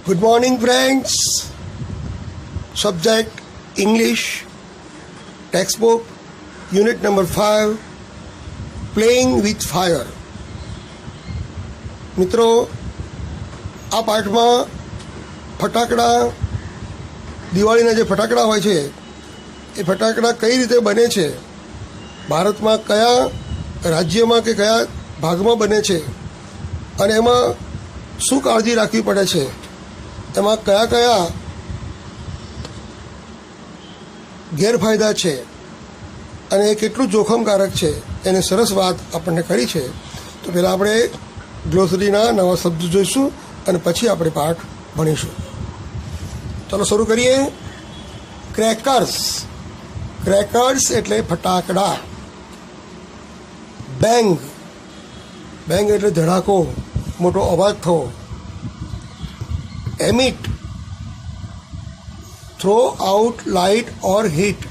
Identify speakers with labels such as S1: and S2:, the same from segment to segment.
S1: Good morning, friends. Subject English, textbook, unit number 5, Playing with Fire. મિત્રો, આ પાઠમાં ફટાકડા, દિવાળીના જે ફટાકડા હોય છે એ ફટાકડા કઈ રીતે બને છે, ભારતમાં કયા રાજ્યમાં કે કયા ભાગમાં બને છે અને એમાં શું કાળજી રાખવી પડે છે, એમાં કયા કયા ગેરફાયદા છે અને એ કેટલું જોખમકારક છે એની સરસ વાત આપણને કરી છે. તો પહેલાં આપણે ગ્લોસરીના નવા શબ્દ જોઈશું અને પછી આપણે પાઠ ભણીશું. ચાલો શરૂ કરીએ. ક્રેકર્સ. ક્રેકર્સ એટલે ફટાકડા. બેંગ. બેંગ એટલે ધડાકો, મોટો અવાજ થવો. એમિટ, થ્રો આઉટ લાઇટ ઓર હીટ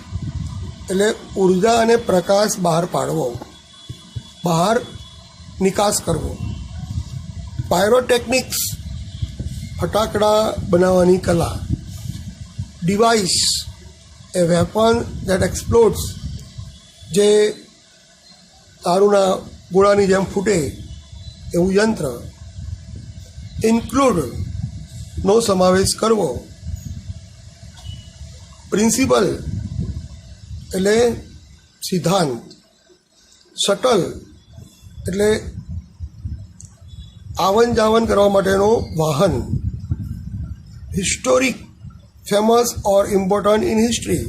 S1: એટલે ઉર્જા અને પ્રકાશ બહાર પાડવો, બહાર નિકાસ કરવો. પાયરોટેકનિક્સ, ફટાકડા બનાવવાની કલા. ડિવાઇસ, એ વેપન દેટ એક્સપ્લોડ્સ, જે દારૂના ગોળાની જેમ ફૂટે એવું યંત્ર. ઇન્ક્લુડ, નો સમાવેશ કરવો. પ્રિન્સિપલ એટલે સિદ્ધાંત. શટલ એટલે આવન જાવન કરવા માટેનો વાહન. Historic, famous or important in history,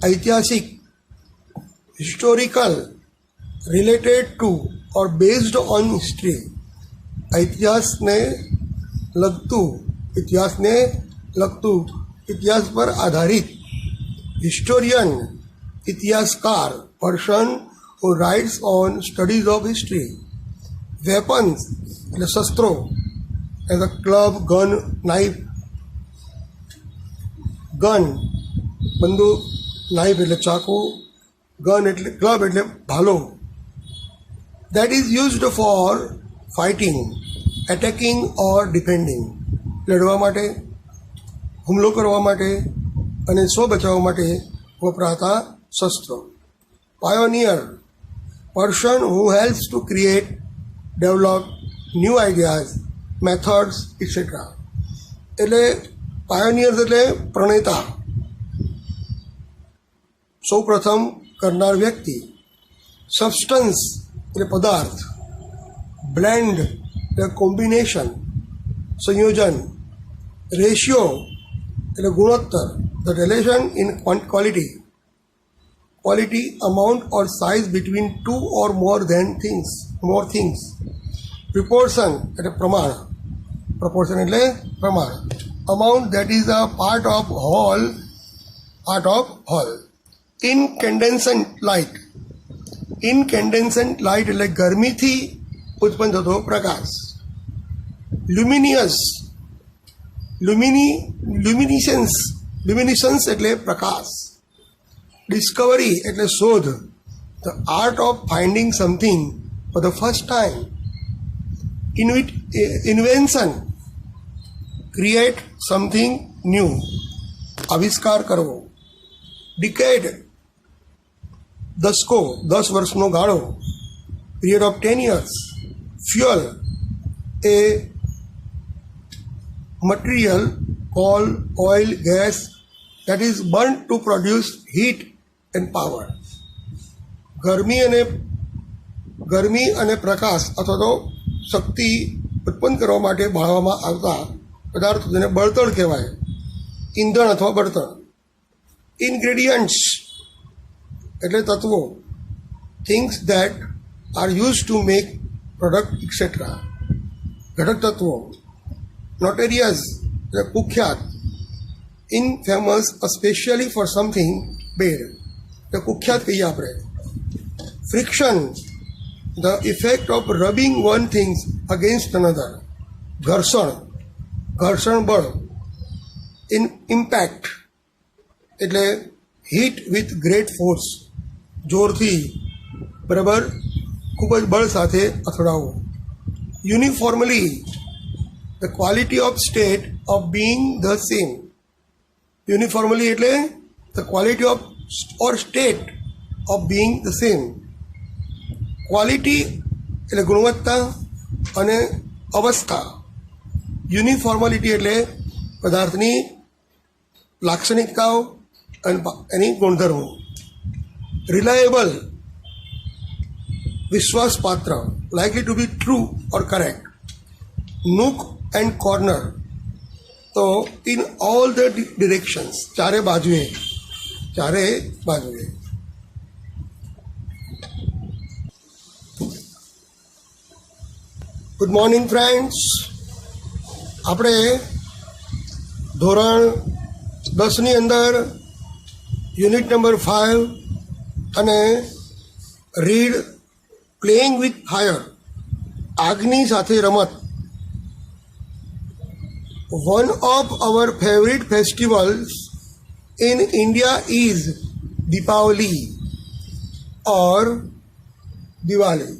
S1: ઐતિહાસિક. Historical, related to or based on history, ઇતિહાસને લગતું, ઇતિહાસને લગતું, ઇતિહાસ પર આધારિત. હિસ્ટોરિયન, ઇતિહાસકાર, person who writes on studies of history. Weapons એટલે શસ્ત્રો, as a club, gun, knife. Gun, બંદૂક. નાઇફ એટલે ચાકુ. ગન એટલે ક્લબ એટલે ભાલો. That is used for fighting, attacking or defending, લડવા માટે, હુમલો કરવા માટે અને સ્વ બચાવવા માટે વપરાતા શસ્ત્રો. Pioneer, person who helps to create, develop new ideas, methods etcetera. એટલે પાયોનિયર્સ એટલે પ્રણેતા, સૌ પ્રથમ કરનાર વ્યક્તિ. સબસ્ટન્સ એટલે પદાર્થ. બ્લેન્ડ એટલે કોમ્બિનેશન, સંયોજન. રેશિયો એટલે ગુણોત્તર, the relation in quality. Quality, amount or size between two or more things. Proportion એટલે પ્રમાણ. પ્રપોર્શન એટલે પ્રમાણ. Amount that is a part of whole. Incandescent light. Incandescent light એટલે ગરમીથી ઉત્પન્ન થતો પ્રકાશ. લ્યુમિનિયસ, લ્યુમિનિસન્સ એટલે પ્રકાશ. ડિસ્કવરી એટલે શોધ, the art of finding something for the first time. Invention, create something new, આવિષ્કાર કરવો. ડિકેડ, દસકો, 10 વર્ષનો ગાળો. Period of 10 years. Fuel, A material, coal, oil, gas that is burnt to produce heat and power. ગરમી અને પ્રકાશ અથવા તો શક્તિ ઉત્પન્ન કરવા માટે બાળવામાં આવતા પદાર્થો જેને બળતણ કહેવાય, ઈંધણ અથવા બળતણ. ઇન્ગ્રેડિયન્ટ્સ એટલે તત્વો, things that are use to make product etcetera, ઘટક તત્વો. નોટેરિયસ એટલે કુખ્યાત. Infamous, specially for something bad એટલે કુખ્યાત કહીએ આપણે. Friction, the effect of rubbing one things against another. ઘર્ષણ, ઘર્ષણ બળ. ઇમ્પેક્ટ એટલે હિટ વિથ ગ્રેટ ફોર્સ, જોરથી, બરાબર, ખૂબ જ બળ સાથે અથડાવવું. Uniformly the quality of state of being the same. Uniformly એટલે the quality of or state of being the same. Quality એટલે ગુણવત્તા અને અવસ્થા. યુનિફોર્માલિટી એટલે પદાર્થની લાક્ષણિકતાઓ અને એની ગુણધર્મો. રિલાયેબલ વિશ્વાસપાત્ર, likely two be true or correct. Nook and corner, તો ઇન ઓલ ધ ડિરેક્શન્સ, ચારે બાજુએ. Good morning friends. આપણે ધોરણ 10ની અંદર યુનિટ નંબર 5 અને રીડ પ્લેઇંગ વિથ ફાયર, આગની સાથે રમત. One of our favourite festivals in India is Deepavali or Diwali.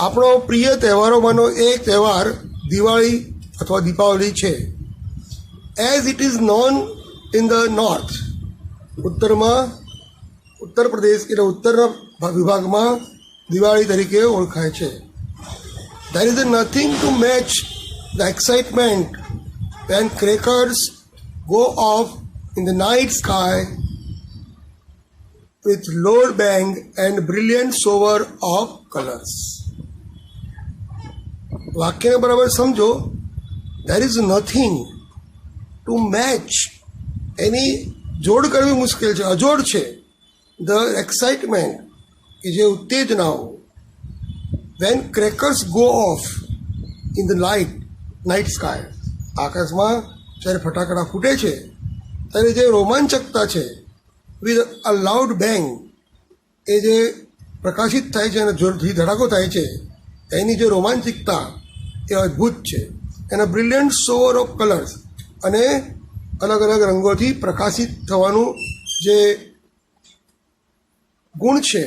S1: આપણો પ્રિય તહેવારોમાંનો એક તહેવાર દિવાળી અથવા દીપાવલી છે. As it is known in the north, ઉત્તર પ્રદેશ એટલે ઉત્તરના વિભાગમાં દિવાળી તરીકે ઓળખાય છે. There is nothing to match the excitement when crackers go off in the night sky with loud bang and brilliant shower of colors. વાક્યને બરાબર સમજો. there is nothing to match, એની જોડ કરવી મુશ્કેલ છે, અજોડ છે. the excitement, કે જે ઉત્તેજનાઓ. when crackers go off in the night sky, આકાશમાં જ્યારે ફટાકડા ફૂટે છે ત્યારે જે રોમાંચકતા છે, વિથ અ લાઉડ બેંગ, એ જે પ્રકાશિત થાય છે અને જોરથી ધડાકો થાય છે, એની જે રોમાંચિકતા એ અદ્ભુત છે. એના બ્રિલિયન્ટ શોવર ઓફ કલર્સ, અને અલગ અલગ રંગોથી પ્રકાશિત થવાનું જે ગુણ છે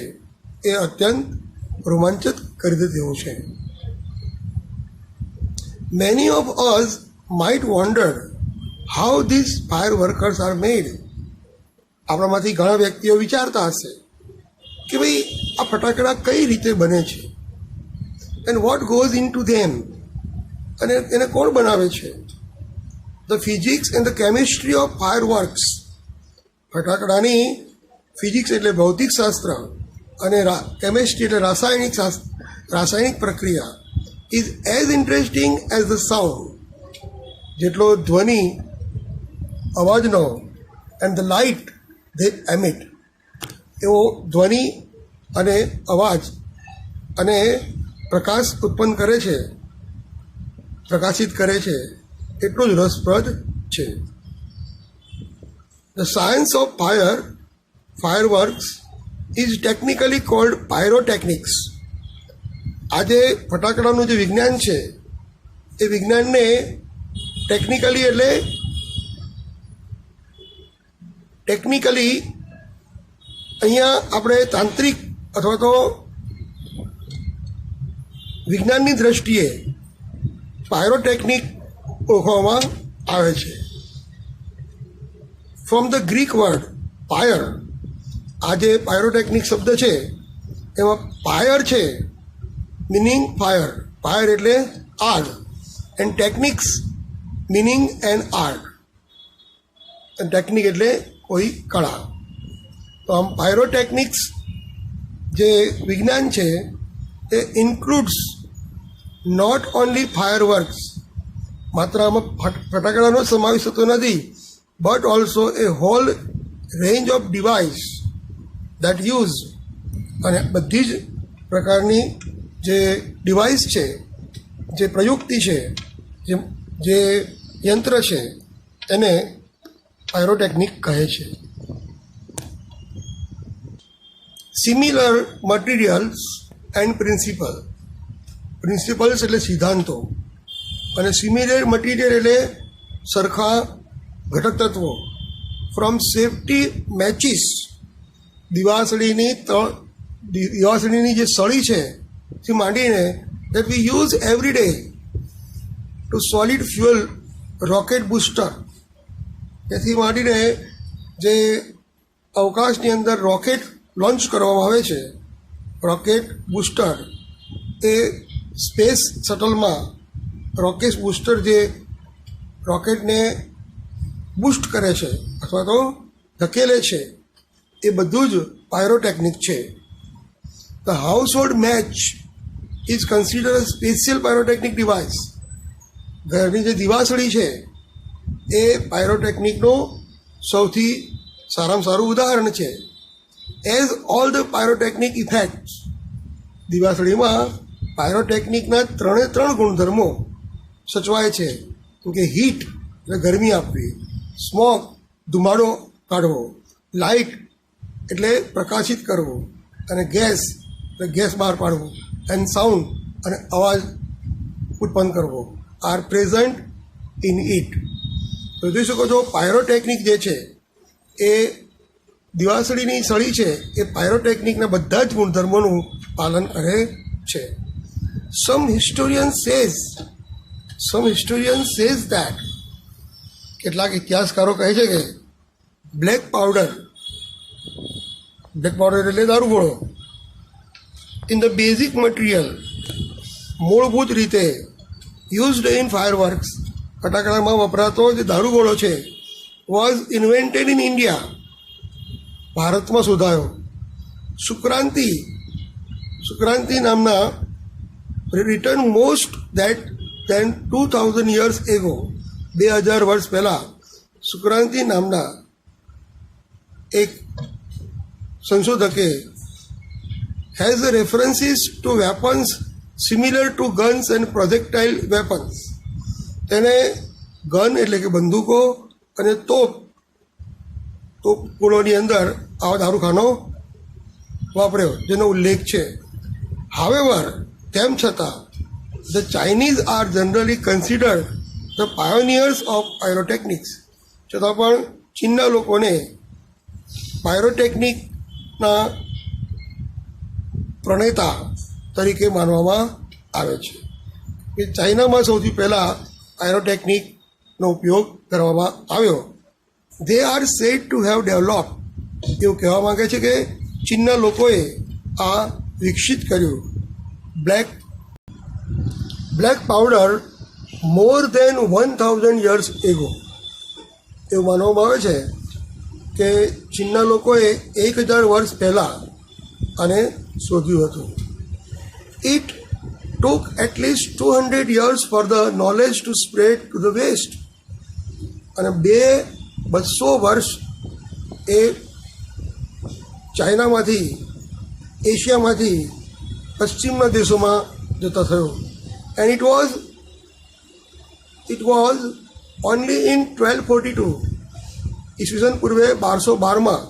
S1: એ અત્યંત રોમાંચક કરી દે તેવું છે. Many of us might wander how this fire workers are made. આપણામાંથી ઘણા વ્યક્તિઓ વિચારતા હશે કે ભાઈ આ ફટાકડા કઈ રીતે બને છે, and what goes in to them, અને એને કોણ બનાવે છે. The physics and the chemistry of fireworks. ફટાકડાની ફિઝિક્સ એટલે ભૌતિક શાસ્ત્ર અને કેમિસ્ટ્રી એટલે રાસાયણિક પ્રક્રિયા is as interesting as the sound. જેટલો ધ્વનિ, અવાજનો, and the light they emit, એવો ધ્વનિ અને અવાજ અને પ્રકાશ ઉત્પન્ન કરે છે, પ્રકાશિત કરે છે, એટલું જ રસપ્રદ છે. The science of fireworks is technically cold pyrotechnics. આજે ફટાકડાનું જે વિજ્ઞાન છે એ વિજ્ઞાનને ટેકનિકલી અહીંયા આપણે તાંત્રિક અથવા તો વિજ્ઞાનની દ્રષ્ટિએ પાયરોટેકનિક ઓળખવામાં આવે છે. ફ્રોમ ધ ગ્રીક વર્ડ પાયર, આ જે પાયરોટેકનિક શબ્દ છે એમાં પાયર છે મિનિંગ ફાયર, ફાયર એટલે આગ, and techniques meaning and art, technique એટલે કોઈ કળા. તો આમ પાયરોટેકનિક્સ જે વિજ્ઞાન છે એ includes not only fireworks, માત્ર આમાં ફટાકડાનો સમાવેશ થતો નથી, but also a whole range of device that use, અને બધી જ પ્રકારની જે ડિવાઇસ છે, જે પ્રયુક્તિ છે, જે યંત્ર છે, એને પાયરોટેકનિક કહે છે. સિમિલર મટીરિયલ્સ એન્ડ પ્રિન્સિપલ્સ એટલે સિદ્ધાંતો, અને સિમિલર મટીરિયલ એટલે સરખા ઘટક તત્વો. ફ્રોમ સેફટી મેચિસ, દિવાસળીની જે સળી છે થી માંડીને that we use every day to solid fuel rocket booster, તેથી માંડીને જે અવકાશની અંદર રોકેટ લોન્ચ કરવામાં આવે છે, રોકેટ બુસ્ટર, એ સ્પેસ શટલમાં રોકેટ બુસ્ટર જે રોકેટને બૂસ્ટ કરે છે અથવા તો ધકેલે છે, એ બધું જ પાયરોટેકનિક છે. The house hold match is consider a special pyrotechnic device. ઘરની જે દિવાસળી છે એ પાયરોટેકનિકનું સૌથી સારામાં સારું ઉદાહરણ છે. As all the pyrotechnic effects, દિવાસળીમાં પાયરોટેકનિકના 3 ગુણધર્મો સચવાય છે. કેમ કે હીટ એટલે ગરમી આપવી, સ્મોક ધુમાડો કાઢવો, લાઇટ એટલે પ્રકાશિત કરવું, અને ગેસ એટલે ગેસ બહાર પાડવું, એન્ડ સાઉન્ડ અને અવાજ ઉત્પન્ન કરવો આર પ્રેઝન્ટ ઇન ઇટ. તો જોઈ શકો છો પાયરોટેકનિક જે છે એ દિવાસળીની સળી છે એ પાયરોટેકનિકના બધા જ ગુણધર્મોનું પાલન કરે છે. સમ હિસ્ટોરિયન સેઝ દેટ, કેટલાક ઇતિહાસકારો કહે છે કે બ્લેક પાવડર એટલે દારૂગોળો, ઇન ધ બેઝિક મટીરિયલ, મૂળભૂત રીતે યુઝડ ઇન ફાયરવર્ક્સ, ફટાકડામાં વપરાતો જે દારૂગોળો છે, વોઝ ઇન્વેન્ટેડ ઇન ઇન્ડિયા, ભારતમાં શોધાયો. સુક્રાંતિ નામના રિટર્ન મોસ્ટ દેન 2000 years એગો, 2000 વર્ષ પહેલાં સુક્રાંતિ નામના એક સંશોધકે has references to weapons similar to guns and projectile weapons. તેને ગન એટલે કે બંદૂકો અને તોપગોળોની અંદર આવા દારૂખાનો વાપર્યો જેનો ઉલ્લેખ છે. હાવેવર, તેમ છતાં the Chinese are generally considered the pioneers of pyrotechnics, છતાં પણ ચીનના લોકોને પાયરોટેકનિકના પ્રણેતા તરીકે માનવામાં આવે છે. કે ચાઇનામાં સૌથી પહેલાં પાયરોટેકનિકનો ઉપયોગ કરવામાં આવ્યો. They are said to have develop, એવું કહેવા માગે છે કે ચીનના લોકોએ આ વિકસિત કર્યું. બ્લેક પાવડર મોર દેન 1000 years એગો, એવું માનવામાં આવે છે કે ચીનના લોકોએ 1000 વર્ષ પહેલાં આને શોધ્યું હતું. It took at least 200 years for the knowledge to spread to the west, અને 200 વર્ષ એ ચાઇનામાંથી, એશિયામાંથી પશ્ચિમના દેશોમાં જતા થયો. And it was only in 1242, ઈસવીસન પૂર્વે 1212માં,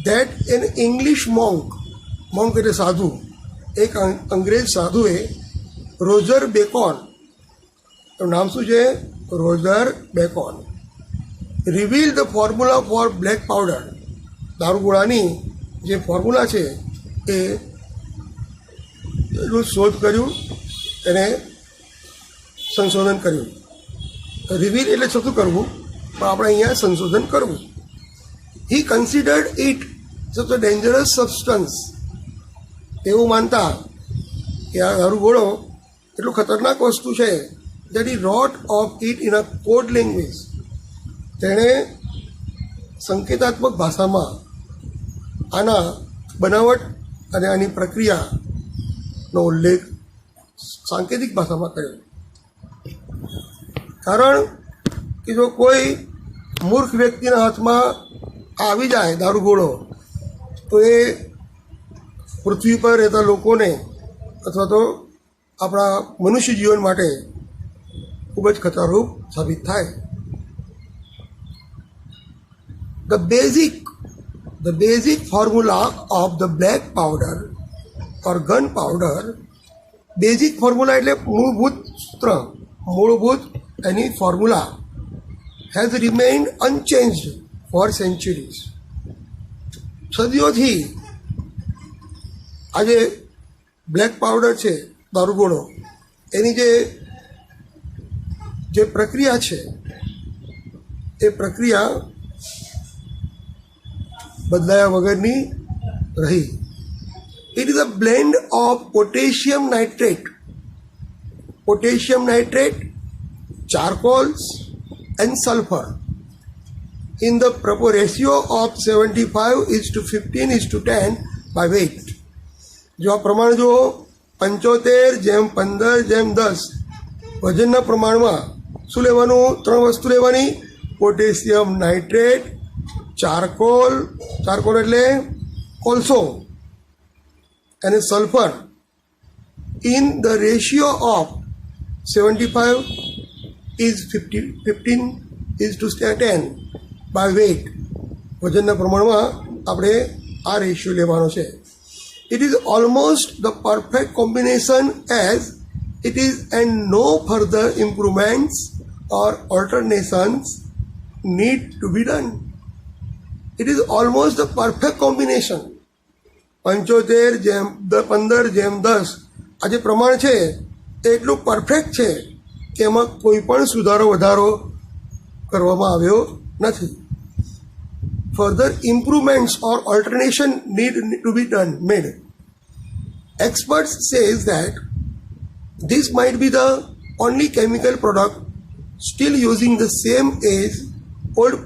S1: ધેટ એન ઇંગ્લિશ મોંક એટલે સાધુ, એક અંગ્રેજ સાધુએ રોજર બેકોન, નામ શું છે, Roger Bacon, reveal the formula for black powder, દારૂગોળાની જે ફોર્મ્યુલા છે એ શોધ કર્યું, એને સંશોધન કર્યું. રિવીલ એટલે શું કરવું, પણ આપણે અહીંયા સંશોધન કરવું. હી કન્સિડર્ડ ઇટ સચ અ ડેન્જરસ સબસ્ટન્સ, એવું માનતા કે આ દારૂગોળો એટલું ખતરનાક વસ્તુ છે that he wrote of it in a code language, તેણે સંકેતાત્મક ભાષામાં આના બનાવટ અને આની પ્રક્રિયાનો ઉલ્લેખ સાંકેતિક ભાષામાં કર્યો. કારણ કે જો કોઈ મૂર્ખ વ્યક્તિના હાથમાં આવી જાય દારૂગોળો તો એ પૃથ્વી પર રહેતા લોકોને અથવા તો આપણા મનુષ્ય જીવન માટે ખૂબ જ ખતરારૂપ સાબિત થાય. The basic formula of the black powder or gunpowder, basic formula એટલે મૂળભૂત સૂત્ર, મૂળભૂત એની ફોર્મ્યુલા હેઝ રિમેઇન્ડ અનચેન્જડ ફોર સેન્ચુરીઝ. સદીઓથી આજે બ્લેક પાવડર છે દારૂગોળો, એની જે જે પ્રક્રિયા છે એ પ્રક્રિયા બદલાયા વગરની રહી. It is a blend of potassium nitrate, charcoals and sulfur in the proper ratio of 75:15:10 by weight. જો આ પ્રમાણ જો 75:15:10 વજનના પ્રમાણમાં શું લેવાનું? 3 વસ્તુ લેવાની: પોટેશિયમ નાઇટ્રેટ, ચારકોલ એટલે કોલસો, અને sulphur in the ratio of 75:15:10 by weight. વજનના પ્રમાણમાં આપણે આ રેશિયો લેવાનો છે. It is almost the perfect combination as it is and no further improvements or alternations need to be done. It is almost the perfect combination. 75:15:10 આ જે પ્રમાણ છે એ એટલું પરફેક્ટ છે કે એમાં કોઈ પણ સુધારો વધારો કરવામાં આવ્યો નથી. Further improvements or alternation need to be made. Experts says that this might be the only chemical product still using the same as old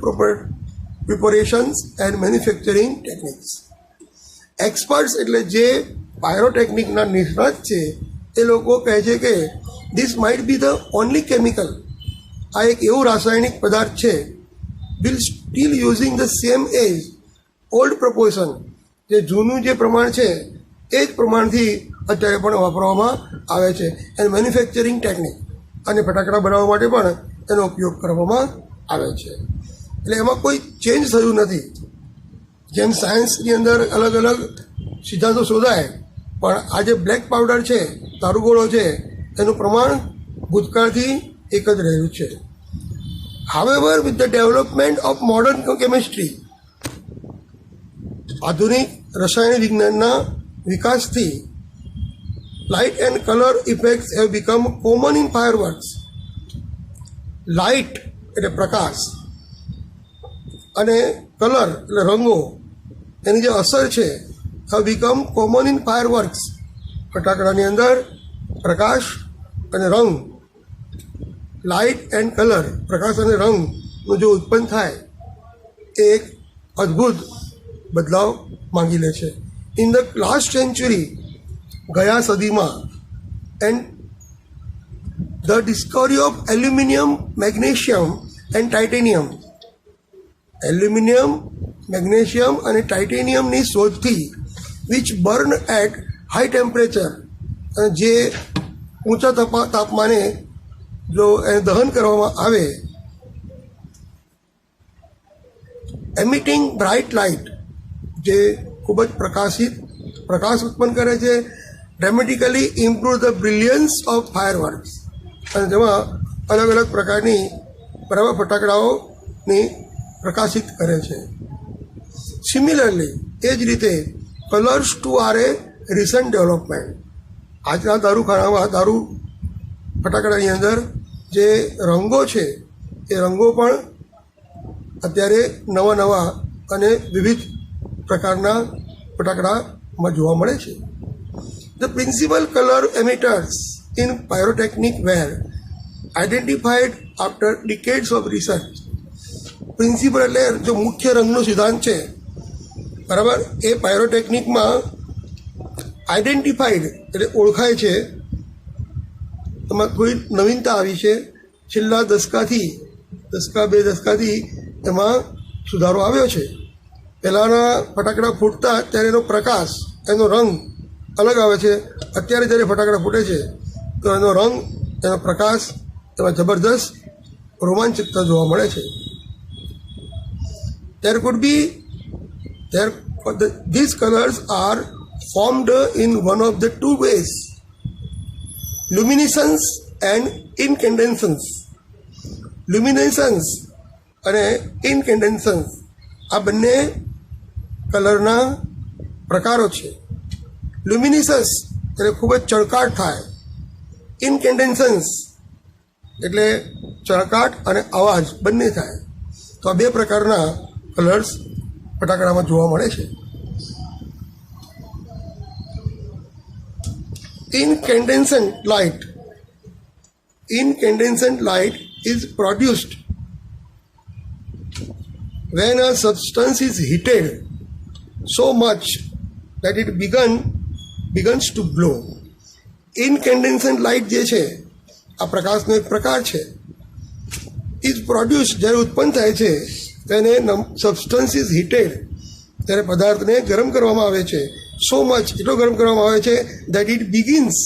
S1: preparations and manufacturing techniques. Experts એટલે જે પાયરોટેકનિકના નિષ્ણાત છે એ લોકો કહે છે કે this might be the only chemical, આ એક એવું રાસાયણિક પદાર્થ છે will still using the same age old proportion, જે જૂનું જે પ્રમાણ છે એ જ પ્રમાણથી અત્યારે પણ વાપરવામાં આવે છે. એન્ડ મેન્યુફેક્ચરિંગ ટેકનિક, અને ફટાકડા બનાવવા માટે પણ એનો ઉપયોગ કરવામાં આવે છે. એટલે એમાં કોઈ ચેન્જ થયું નથી. જેમ સાયન્સની અંદર અલગ અલગ સિદ્ધાંતો શોધાય, પણ આ જે બ્લેક પાવડર છે, દારૂગોળો છે, એનું પ્રમાણ ભૂતકાળથી એક જ રહ્યું છે. However with the development of modern chemistry, આધુનિક રસાયણ વિજ્ઞાનના વિકાસથી light and colour effects have become common in fireworks. Light એટલે પ્રકાશ અને કલર એટલે રંગો, એની જે અસર છે have become common in fireworks. ફટાકડાની અંદર પ્રકાશ અને રંગ, લાઇટ એન્ડ કલર, પ્રકાશ અને રંગનું જો ઉત્પન્ન થાય એ એક અદ્ભુત બદલાવ માંગી લે છે. ઇન ધ લાસ્ટ સેન્ચુરી, ગયા સદીમાં, and the discovery of aluminium, magnesium and titanium, aluminium, magnesium અને ટાઇટેનિયમની શોધથી which burn at high temperature, જે ઊંચા તાપમાને જો એને દહન કરવામાં આવે, એમિટિંગ બ્રાઇટ લાઇટ, જે ખૂબ જ પ્રકાશ ઉત્પન્ન કરે છે, ડ્રેમેટિકલી ઇમ્પ્રૂવ ધ બ્રિલિયન્સ ઓફ ફાયરવર્ક્સ, અને જેમાં અલગ અલગ પ્રકારની બરાબર ફટાકડાઓની પ્રકાશિત કરે છે. સિમિલરલી એ જ રીતે કલર્સ ટુ આર એ રિસન્ટ ડેવલપમેન્ટ. આજના દારૂ ફટાકડાની અંદર જે રંગો છે એ રંગો પણ અત્યારે નવા અને વિવિધ પ્રકારના ફટાકડામાં જોવા મળે છે. The principal colour emitters in pyrotechnic were identified after decades of research. Principal એટલે જો મુખ્ય રંગનો સિદ્ધાંત છે, બરાબર, એ પાયરોટેકનિકમાં આઇડેન્ટિફાઈડ એટલે ઓળખાય છે. એમાં કોઈ નવીનતા આવી છે છેલ્લા બે દશકાથી એમાં સુધારો આવ્યો છે. પહેલાંના ફટાકડા ફૂટતા ત્યારે એનો પ્રકાશ, એનો રંગ અલગ આવે છે. અત્યારે જ્યારે ફટાકડા ફૂટે છે તો એનો રંગ, એનો પ્રકાશ, એમાં જબરદસ્ત રોમાંચકતા જોવા મળે છે. These colors are formed in one of the two ways, luminescence and incandescence. Luminescence અને incandescence આ બંને કલરના પ્રકારો છે. લ્યુમિનિસન્સ એટલે ખૂબ જ ચળકાટ થાય. ઇન્કેન્ડેન્સન્સ એટલે ચળકાટ અને અવાજ બંને થાય. તો આ બે પ્રકારના કલર્સ ફટાકડામાં જોવા મળે છે. Incandescent light is produced when a substance is heated so much that it begins to glow. Incandescent light જે છે આ પ્રકાશનો એક પ્રકાર છે. ઇઝ પ્રોડ્યુસ જ્યારે ઉત્પન્ન થાય છે તેને સબસ્ટન્સ ઇઝ હીટેડ ત્યારે પદાર્થને ગરમ કરવામાં આવે છે. સો મચ એટલો ગરમ કરવામાં આવે છે દેટ ઇટ બિગિન્સ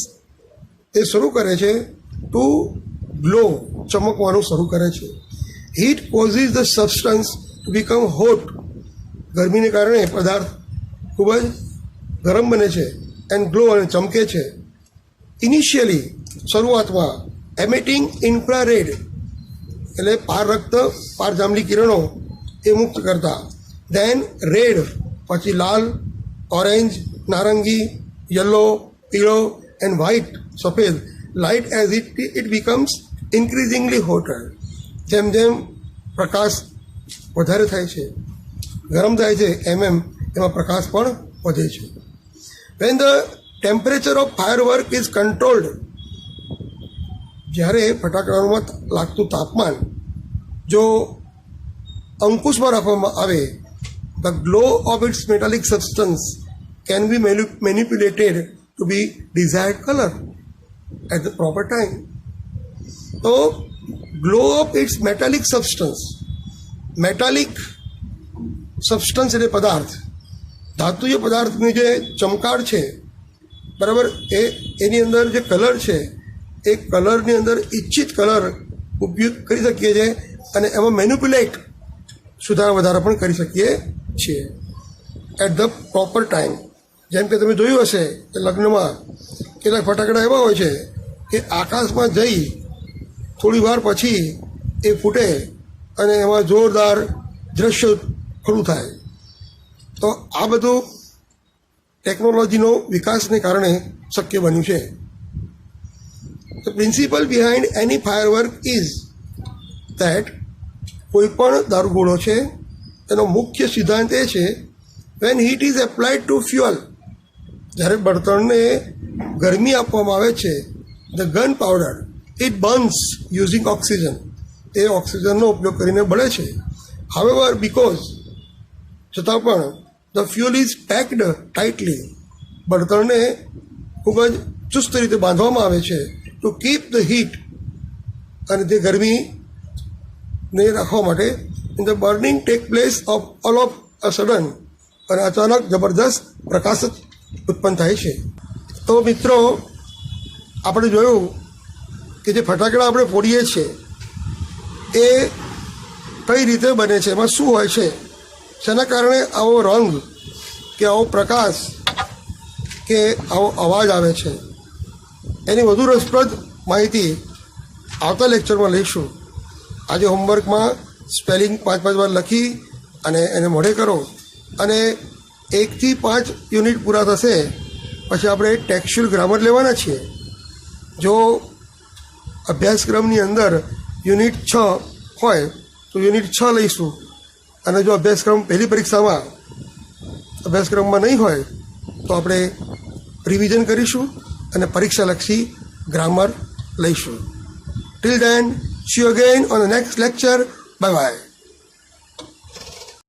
S1: એ શરૂ કરે છે ટુ ગ્લો ચમકવાનું શરૂ કરે છે. Heat causes the substance to become hot ગરમીને કારણે પદાર્થ ખૂબ જ ગરમ બને છે એન્ડ ગ્લો અને ચમકે છે. ઇનિશિયલી શરૂઆતમાં એમિટિંગ ઇન્ફ્રારેડ એટલે પારજાંબલી કિરણો એ મુક્ત કરતા. દેન રેડ પછી લાલ, ઓરેન્જ, નારંગી, યલો, પીળો એન્ડ વ્હાઇટ સફેદ. Light as it becomes increasingly hotter જેમ જેમ પ્રકાશ વધારે થાય છે ગરમ થાય છે એમાં પ્રકાશ પણ વધે છે. When the temperature of firework is controlled જ્યારે ફટાકડામાં લાગતું તાપમાન જો અંકુશમાં રાખવામાં આવે the glow of its metallic substance can be manipulated to be desired colour at the proper time. તો glow of its metallic substance એટલે પદાર્થ ધાતુય પદાર્થની જે ચમકાળ છે બરાબર એની અંદર જે કલર છે એ કલરની અંદર ઈચ્છિત કલર ઉપયોગ કરી શકીએ છીએ અને એમાં મેનિપ્યુલેટ સુધારા વધારા પણ કરી શકીએ છીએ એટ ધ પ્રોપર ટાઈમ. જેમ કે તમે જોયું હશે કે લગ્નમાં કેટલાક ફટાકડા એવા હોય છે કે આકાશમાં જઈ થોડી વાર પછી એ ફૂટે અને એમાં જોરદાર દ્રશ્ય ખડું થાય. તો આ બધું ટેકનોલોજીનો વિકાસને કારણે શક્ય બન્યું છે. The principle behind any firework is that કોઈ પણ દારૂગોળો છે તેનો મુખ્ય સિદ્ધાંત એ છે when heat is applied to fuel જ્યારે બળતણને ગરમી આપવામાં આવે છે the gun powder it burns using oxygen એ ઓક્સિજનનો ઉપયોગ કરીને બળે છે. however because છતાં પણ the fuel is packed tightly બળતણને ખૂબ જ ચુસ્ત રીતે બાંધવામાં આવે છે ટુ કીપ ધ હીટ અને તે ગરમીને રાખવા માટે in the burning take place of all of a sudden અને અચાનક જબરદસ્ત પ્રકાશ ઉત્પન્ન થાય છે. તો મિત્રો આપણે જોયું કે જે ફટાકડા આપણે ફોડીએ છીએ એ કઈ રીતે બને છે, એમાં શું હોય છે, શેના કારણે આવો રંગ કે આવો પ્રકાશ કે આવો અવાજ આવે છે. એની વધુ રસપ્રદ માહિતી આવતા લેક્ચરમાં લઈશું. આજે હોમવર્કમાં સ્પેલિંગ 5 વાર લખી અને એને મોઢે કરો અને 1 થી 5 યુનિટ પૂરા થશે પછી આપણે ટેક્સ્ચ્યુઅલ ગ્રામર લેવાના છીએ. જો અભ્યાસક્રમની અંદર યુનિટ 6 હોય તો યુનિટ 6 લઈશું અને જો પહેલી અભ્યાસક્રમમાં નહીં હોય તો આપણે રિવિઝન કરીશું અને પરીક્ષાલક્ષી ગ્રામર લઈશું. Till then, see you again on the next lecture. Bye bye.